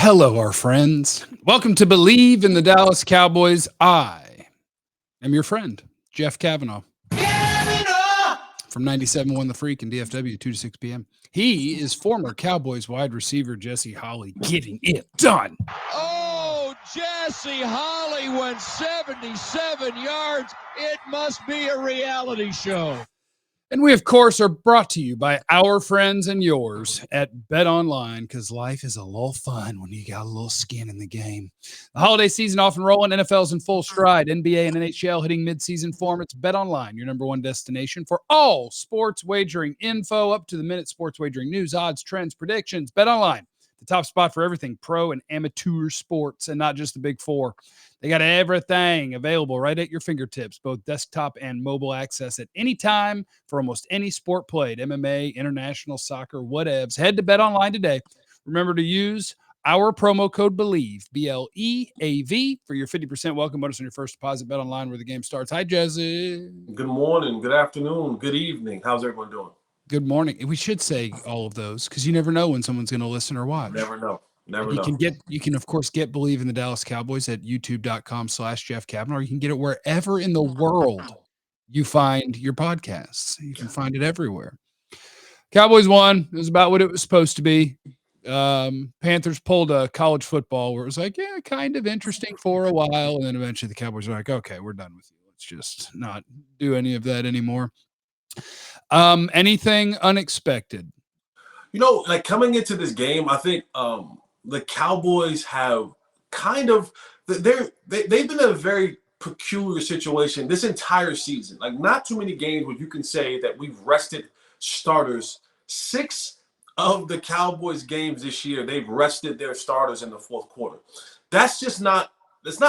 Hello, our friends. Welcome to Believe in the Dallas Cowboys. I am your friend, Jeff Cavanaugh. From 97.1 The Freak and DFW, 2 to 6 p.m. He is former Cowboys wide receiver Jesse Holley, getting it done. Oh, Jesse Holley went 77 yards. It must be a reality show. And we, of course, are brought to you by our friends and yours at Bet Online, because life is a little fun when you got a little skin in the game. The holiday season off and rolling. NFL's in full stride. NBA and NHL hitting midseason form. It's Bet Online, your number one destination for all sports wagering info, up to the minute sports wagering news, odds, trends, predictions. Bet Online, the top spot for everything pro and amateur sports, and not just the big four. They got everything available right at your fingertips, both desktop and mobile access at any time for almost any sport played, MMA, international soccer, whatevs. Head to Bet Online today. Remember to use our promo code BELIEVE, BLEAV, for your 50% welcome bonus on your first deposit. Bet Online, where the game starts. Hi, Jesse. Good morning, good afternoon, good evening. How's everyone doing? Good morning. We should say all of those because you never know when someone's going to listen or watch. Never know. You can of course get Believe in the Dallas Cowboys at youtube.com/Jeff Cavanaugh, or you can get it wherever in the world you find your podcasts. You can find it everywhere. Cowboys won. It was about what it was supposed to be. Panthers pulled a college football where it was like, yeah, kind of interesting for a while. And then eventually the Cowboys were like, okay, we're done with you. Let's just not do any of that anymore. Anything unexpected? Like coming into this game, I think the Cowboys have kind of they've been in a very peculiar situation this entire season. Like not too many games where you can say that we've rested starters. 6 of the Cowboys games this year, they've rested their starters in the fourth quarter. That's not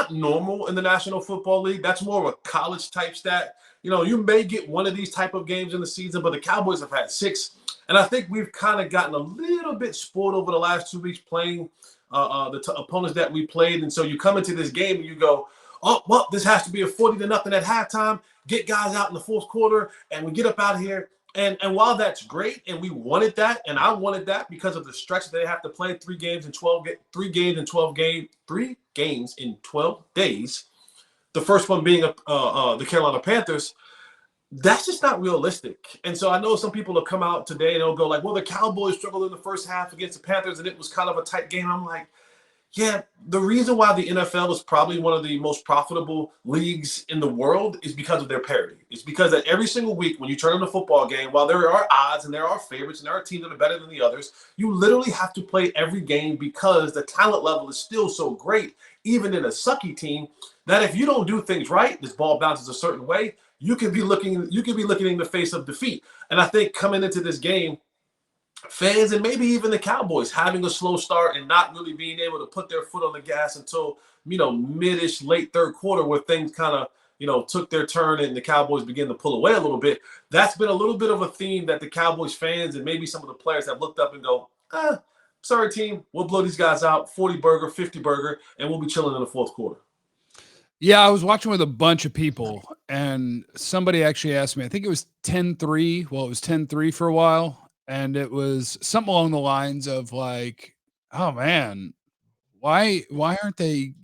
normal in the National Football League. That's more of a college type stat. You may get one of these type of games in the season, but the Cowboys have had 6. And I think we've kind of gotten a little bit spoiled over the last 2 weeks playing the opponents that we played. And so you come into this game and you go, oh, well, this has to be a 40-0 at halftime, get guys out in the fourth quarter, and we get up out of here. And while that's great, and we wanted that, and I wanted that because of the stretch they have to play 3 games in 12 days, the first one being the Carolina Panthers. That's just not realistic. And so I know some people will come out today and they'll go like, well, the Cowboys struggled in the first half against the Panthers and it was kind of a tight game. I'm like, yeah, the reason why the NFL is probably one of the most profitable leagues in the world is because of their parity. It's because that every single week when you turn on the football game, while there are odds and there are favorites and there are teams that are better than the others, you literally have to play every game because the talent level is still so great, even in a sucky team, that if you don't do things right, this ball bounces a certain way, you could be looking in the face of defeat. And I think coming into this game, fans and maybe even the Cowboys having a slow start and not really being able to put their foot on the gas until, mid-ish, late third quarter where things kind of, took their turn and the Cowboys began to pull away a little bit. That's been a little bit of a theme that the Cowboys fans and maybe some of the players have looked up and go, sorry, team, we'll blow these guys out, 40-burger, 50-burger, and we'll be chilling in the fourth quarter. Yeah, I was watching with a bunch of people, and somebody actually asked me, I think it was 10-3. Well, it was 10-3 for a while, and it was something along the lines of like, oh, man, why aren't they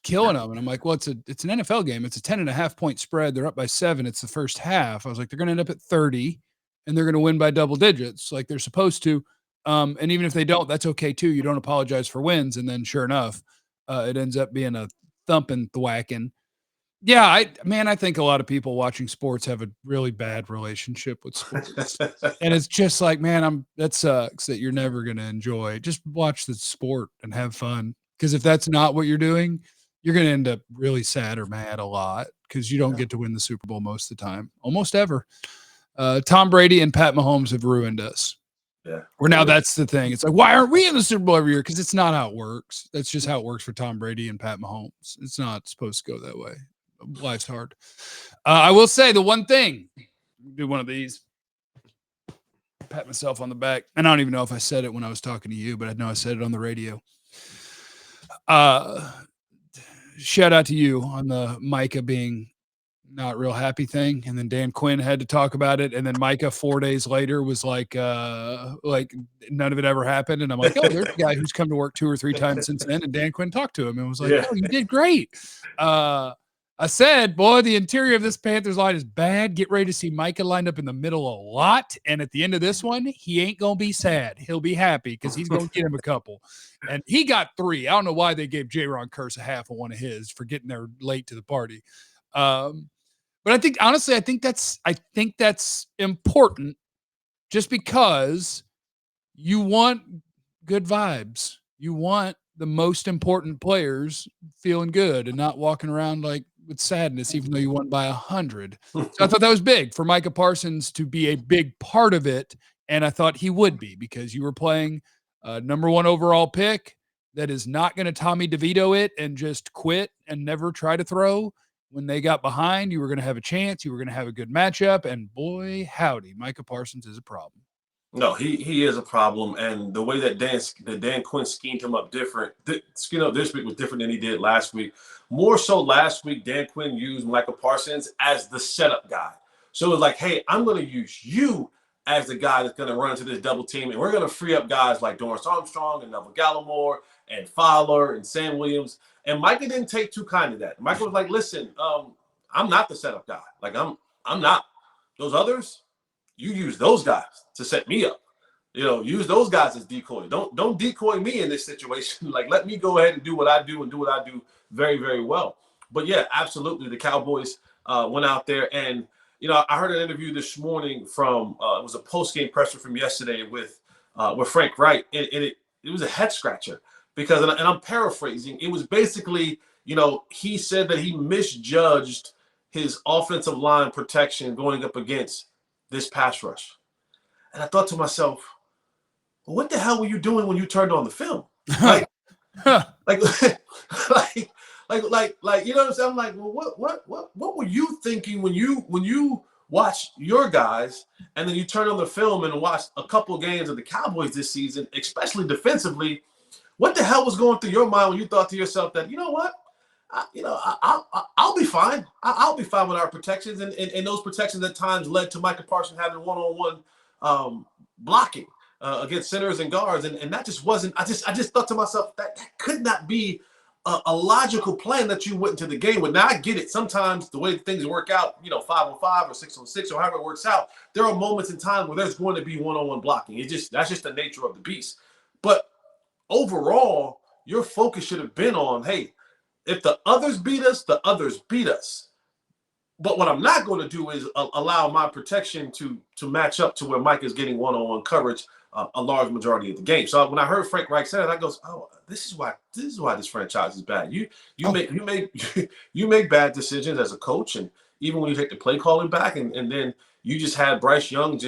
killing them? And I'm like, well, it's an NFL game. It's a 10.5-point spread. They're up by 7. It's the first half. I was like, they're going to end up at 30, and they're going to win by double digits like they're supposed to. And even if they don't, that's okay, too. You don't apologize for wins. And then sure enough, it ends up being a thumping, thwacking. Yeah, I think a lot of people watching sports have a really bad relationship with sports. And it's just like, man, that sucks that you're never going to enjoy. Just watch the sport and have fun. Because if that's not what you're doing, you're going to end up really sad or mad a lot because you don't get to win the Super Bowl most of the time, almost ever. Tom Brady and Pat Mahomes have ruined us. Yeah. Or now that's the thing. It's like, why aren't we in the Super Bowl every year? Because it's not how it works. That's just how it works for Tom Brady and Pat Mahomes. It's not supposed to go that way. Life's hard. I will say the one thing, do one of these, pat myself on the back. And I don't even know if I said it when I was talking to you, but I know I said it on the radio. Shout out to you on the Micah being not real happy thing. And then Dan Quinn had to talk about it. And then Micah 4 days later was like none of it ever happened. And I'm like, oh, there's a guy who's come to work 2 or 3 times since then. And Dan Quinn talked to him and was like, Yeah. oh, you did great. I said, boy, the interior of this Panthers line is bad. Get ready to see Micah lined up in the middle a lot. And at the end of this one, he ain't going to be sad. He'll be happy because he's going to get him a couple. And he got 3. I don't know why they gave DaRon Curse a half of one of his for getting there late to the party. But I think, honestly, I think that's important just because you want good vibes. You want the most important players feeling good and not walking around like with sadness, even though you won by 100. So I thought that was big for Micah Parsons to be a big part of it. And I thought he would be because you were playing a number 1 overall pick that is not going to Tommy DeVito it and just quit and never try to throw. When they got behind, you were going to have a chance. You were going to have a good matchup. And boy, howdy, Micah Parsons is a problem. No, he is a problem, and the way that Dan Quinn schemed him up this week was different than he did last week. More so last week, Dan Quinn used Micah Parsons as the setup guy. So it was like, hey, I'm going to use you as the guy that's going to run into this double team, and we're going to free up guys like Dorrance Armstrong and Neville Gallimore and Fowler and Sam Williams. And Micah didn't take too kind of that. Micah was like, listen, I'm not the setup guy. Like I'm not. Those others, you use those guys to set me up. Use those guys as decoy. Don't decoy me in this situation. Like, let me go ahead and do what I do and do what I do very, very well. But yeah, absolutely. The Cowboys went out there and, I heard an interview this morning from, it was a post-game presser from yesterday with Frank Wright. And it was a head scratcher because, and I'm paraphrasing, it was basically, he said that he misjudged his offensive line protection going up against this pass rush. And I thought to myself, well, what the hell were you doing when you turned on the film? Like, like, you know what I'm saying? I'm like, well, what were you thinking when you watched your guys and then you turn on the film and watch a couple of games of the Cowboys this season, especially defensively? What the hell was going through your mind when you thought to yourself that, you know what? I'll be fine. I'll be fine with our protections, and those protections at times led to Micah Parsons having one-on-one blocking against centers and guards, and that just wasn't. I just thought to myself that could not be a logical plan that you went into the game with. Now I get it. Sometimes the way things work out, 5-on-5 or 6-on-6 or however it works out, there are moments in time where there's going to be one-on-one blocking. That's just the nature of the beast. But overall, your focus should have been on, hey, if the others beat us, the others beat us. But what I'm not going to do is allow my protection to match up to where Mike is getting one-on-one coverage a large majority of the game. So when I heard Frank Reich say it, I goes, oh, this is why this franchise is bad. You make bad decisions as a coach, and even when you take the play calling back, and then you just had Bryce Young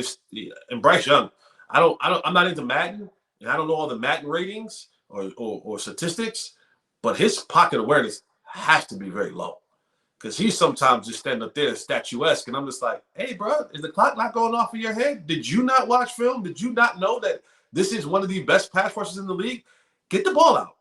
and Bryce Young. I'm not into Madden, and I don't know all the Madden ratings or statistics. But his pocket awareness has to be very low because he's sometimes just standing up there statuesque. And I'm just like, hey, bro, is the clock not going off of your head? Did you not watch film? Did you not know that this is one of the best pass rushers in the league? Get the ball out.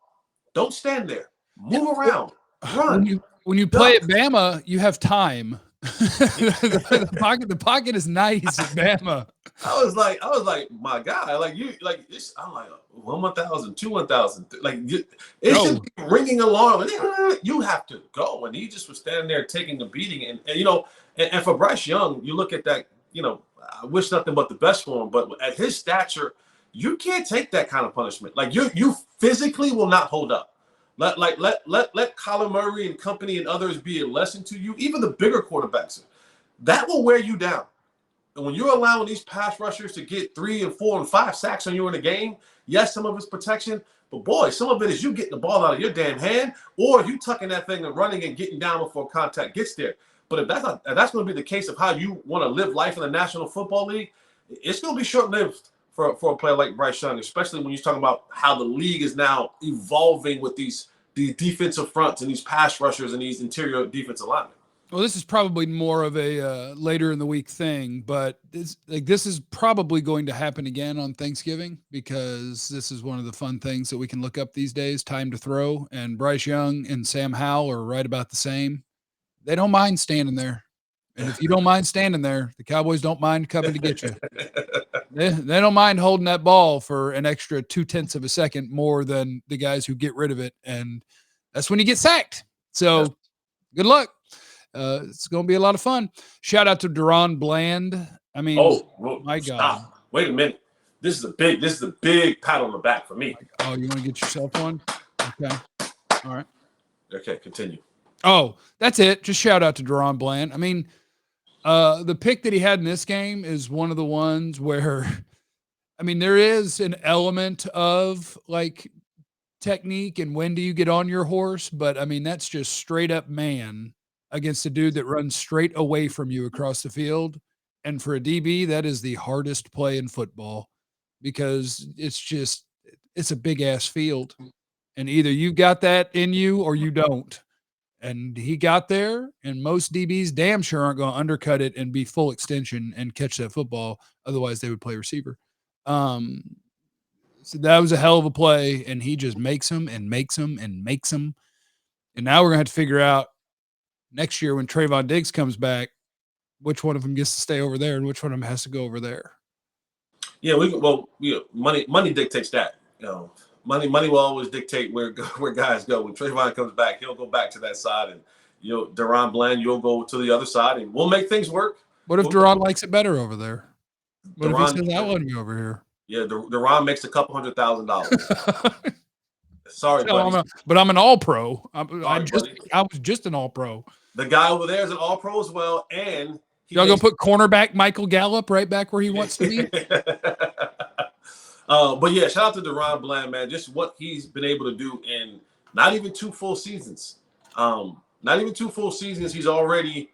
Don't stand there. Move around. Run. When you play at Bama, you have time. the pocket is nice at Bama. I was like, my God, like you, like this. I'm like 1,000, 2,000, like it's just ringing alarm. You have to go, and he just was standing there taking a beating, and for Bryce Young, you look at that. I wish nothing but the best for him, but at his stature, you can't take that kind of punishment. Like you physically will not hold up. Let Kyler Murray and company and others be a lesson to you. Even the bigger quarterbacks, that will wear you down. And when you're allowing these pass rushers to get 3 and 4 and 5 sacks on you in a game, yes, some of it's protection, but boy, some of it is you getting the ball out of your damn hand, or you tucking that thing and running and getting down before contact gets there. But if that's going to be the case of how you want to live life in the National Football League, it's going to be short-lived for a player like Bryce Young, especially when you're talking about how the league is now evolving with these defensive fronts and these pass rushers and these interior defensive linemen. Well, this is probably more of a later in the week thing, but this is probably going to happen again on Thanksgiving because this is one of the fun things that we can look up these days, time to throw. And Bryce Young and Sam Howell are right about the same. They don't mind standing there And if you don't mind standing there, the Cowboys don't mind coming to get you. They don't mind holding that ball for an extra 0.2 of a second more than the guys who get rid of it. And that's when you get sacked. So good luck. It's going to be a lot of fun. Shout out to DaRon Bland. I mean, my God. Wait a minute. This is a big pat on the back for me. Oh, you want to get yourself one? Okay. All right. Okay, continue. Oh, that's it. Just shout out to DaRon Bland. I mean, the pick that he had in this game is one of the ones where, I mean, there is an element of like technique and when do you get on your horse, but I mean, that's just straight up man against a dude that runs straight away from you across the field. And for a DB, that is the hardest play in football because it's a big ass field. And either you got that in you or you don't. And he got there, and most DBs damn sure aren't going to undercut it and be full extension and catch that football. Otherwise, they would play receiver. So that was a hell of a play, and he just makes them and makes them and makes them. And now we're going to have to figure out next year when Trayvon Diggs comes back, which one of them gets to stay over there and which one of them has to go over there. Yeah, money dictates that. You know, money will always dictate where guys go. When Trayvon comes back, he'll go back to that side, and DaRon Bland, you'll go to the other side, and we'll make things work. What if DaRon likes it better over there? What if he says, I want me over here? Yeah, DaRon makes a couple $100,000. Sorry, buddy. But I'm an all-pro. I was just an all-pro. The guy over there is an all-pro as well, and y'all gonna put cornerback Michael Gallup right back where he wants to be. But yeah, shout out to DaRon Bland, man. Just what he's been able to do in not even 2 full seasons. He's already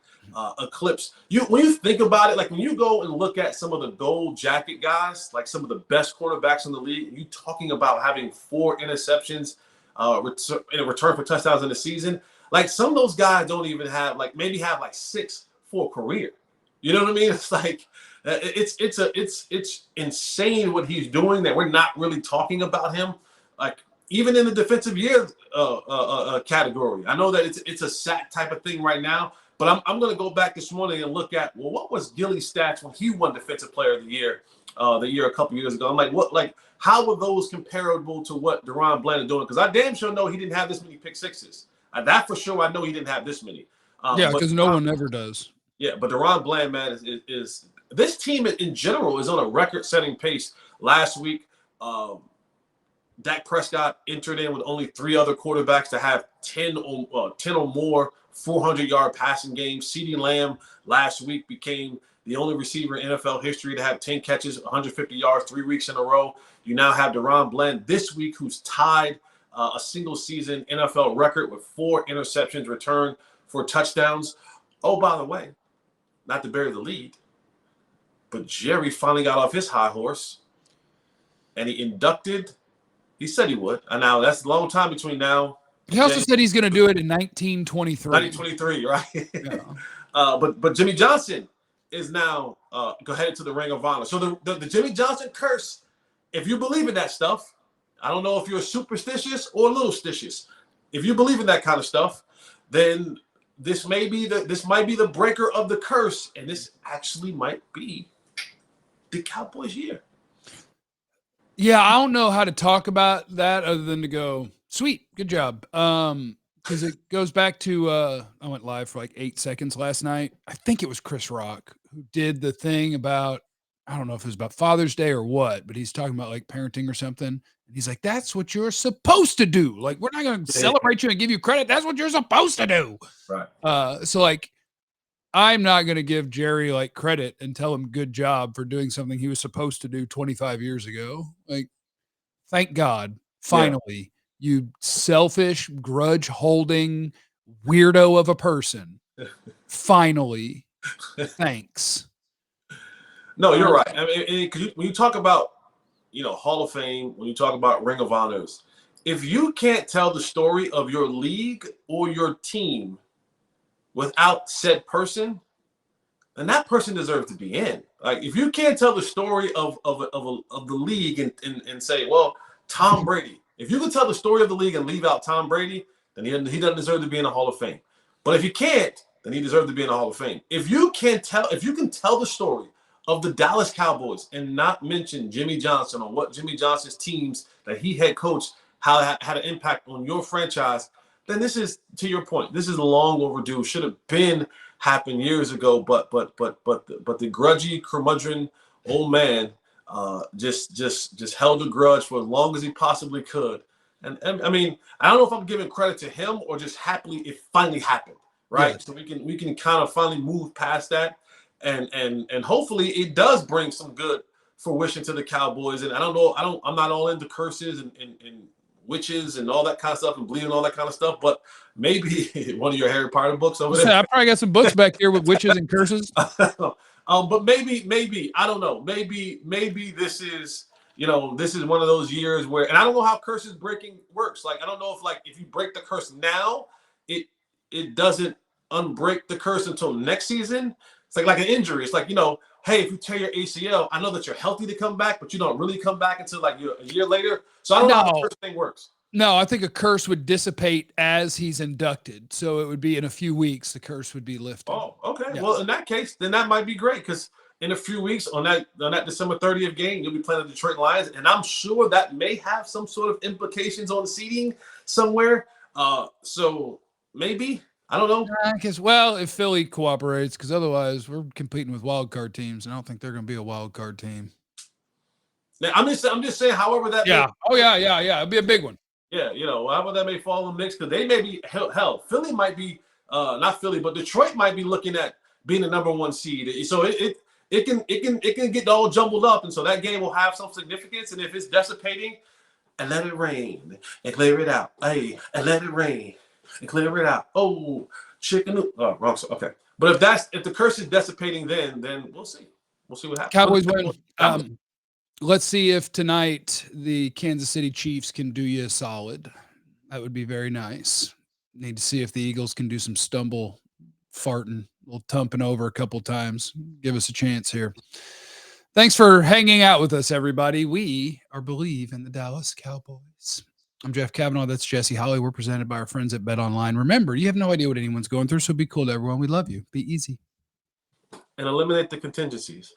eclipsed. When you think about it, like when you go and look at some of the gold jacket guys, like some of the best quarterbacks in the league, you talking about having 4 interceptions in a return for touchdowns in the season. Like some of those guys don't even have maybe have 6 for a career. You know what I mean? It's like it's insane what he's doing that we're not really talking about him. Like even in the defensive year category, I know that it's a sack type of thing right now. But I'm going to go back this morning and look at what was Gilly's stats when he won Defensive Player of the Year a couple years ago. I'm like, how were those comparable to what DaRon Bland is doing? Because I damn sure know he didn't have this many pick sixes. That for sure, I know he didn't have this many. Because no one ever does. Yeah, but DaRon Bland, man, is this team in general is on a record-setting pace. Last week, Dak Prescott entered in with only 3 other quarterbacks to have 10 or more 400-yard passing games. CeeDee Lamb last week became the only receiver in NFL history to have 10 catches, 150 yards, 3 weeks in a row. You now have DaRon Bland this week, who's tied a single-season NFL record with 4 interceptions returned for touchdowns. Oh, by the way, not to bury the lead, but Jerry finally got off his high horse, and he inducted. He said he would. And now that's a long time between now. He also said he's going to do it in 1923. 1923, right? Yeah. But Jimmy Johnson is now headed to the Ring of Honor. So the Jimmy Johnson curse, if you believe in that stuff, I don't know if you're superstitious or a little stitious. If you believe in that kind of stuff, then this might be the breaker of the curse, and this actually might be the Cowboys' year. Yeah, I don't know how to talk about that other than to go, sweet, good job. Because it goes back to I went live for 8 seconds last night. I think it was Chris Rock who did the thing about, I don't know if it was about Father's Day or what, but he's talking about parenting or something. And he's like, that's what you're supposed to do. We're not going to celebrate you and give you credit. That's what you're supposed to do. Right. So I'm not going to give Jerry credit and tell him good job for doing something he was supposed to do 25 years ago. Thank God, finally, you selfish, grudge holding weirdo of a person. Finally, thanks. No, you're right. I mean, when you talk about, Hall of Fame, when you talk about Ring of Honors, if you can't tell the story of your league or your team without said person, then that person deserves to be in. If you can't tell the story of the league and say, well, Tom Brady, if you can tell the story of the league and leave out Tom Brady, then he doesn't deserve to be in the Hall of Fame. But if you can't, then he deserved to be in the Hall of Fame. If you can tell the story of the Dallas Cowboys and not mention Jimmy Johnson or what Jimmy Johnson's teams that he head coached, how that had an impact on your franchise, then this is, to your point, this is long overdue. Should have been happened years ago, but the grudgy, curmudgeon old man just held a grudge for as long as he possibly could. And I mean, I don't know if I'm giving credit to him or just happily it finally happened, right? Yeah. So we can kind of finally move past that, and hopefully it does bring some good fruition to the Cowboys. And I don't know, I'm not all into curses and witches and all that kind of stuff and bleeding and all that kind of stuff, but maybe one of your Harry Potter books over there. I probably got some books back here with witches and curses. But maybe I don't know. Maybe this is, this is one of those years where, and I don't know how curses breaking works. Like, I don't know if you break the curse now, it doesn't unbreak the curse until next season. It's like an injury. It's like, hey, if you tear your ACL, I know that you're healthy to come back, but you don't really come back until like a year later. So I don't know how the curse thing works. No, I think a curse would dissipate as he's inducted. So it would be in a few weeks, the curse would be lifted. Oh, okay. Yes. Well, in that case, then that might be great, because in a few weeks on that December 30th game, you'll be playing the Detroit Lions, and I'm sure that may have some sort of implications on seeding somewhere. So maybe, I don't know. Because, well, if Philly cooperates, because otherwise we're competing with wild card teams, and I don't think they're going to be a wild card team. Now, I'm just saying, however that. Yeah. It'd be a big one. Yeah, however that may fall in the mix, because they may be hell. Philly might be not Philly, but Detroit might be looking at being the number 1 seed. So it can get all jumbled up, and so that game will have some significance. And if it's dissipating, and let it rain and clear it out. Hey, and let it rain and clear it out. Oh, chicken. Oh, wrong. Okay, but if the curse is dissipating, then we'll see. We'll see what happens. Cowboys win. Let's see if tonight the Kansas City Chiefs can do you a solid. That would be very nice. Need to see if the Eagles can do some stumble farting, a little tumping over a couple times. Give us a chance here. Thanks for hanging out with us, everybody. We are Believe in the Dallas Cowboys. I'm Jeff Cavanaugh. That's Jesse Holly. We're presented by our friends at Bet Online. Remember, you have no idea what anyone's going through, so be cool to everyone. We love you. Be easy. And eliminate the contingencies.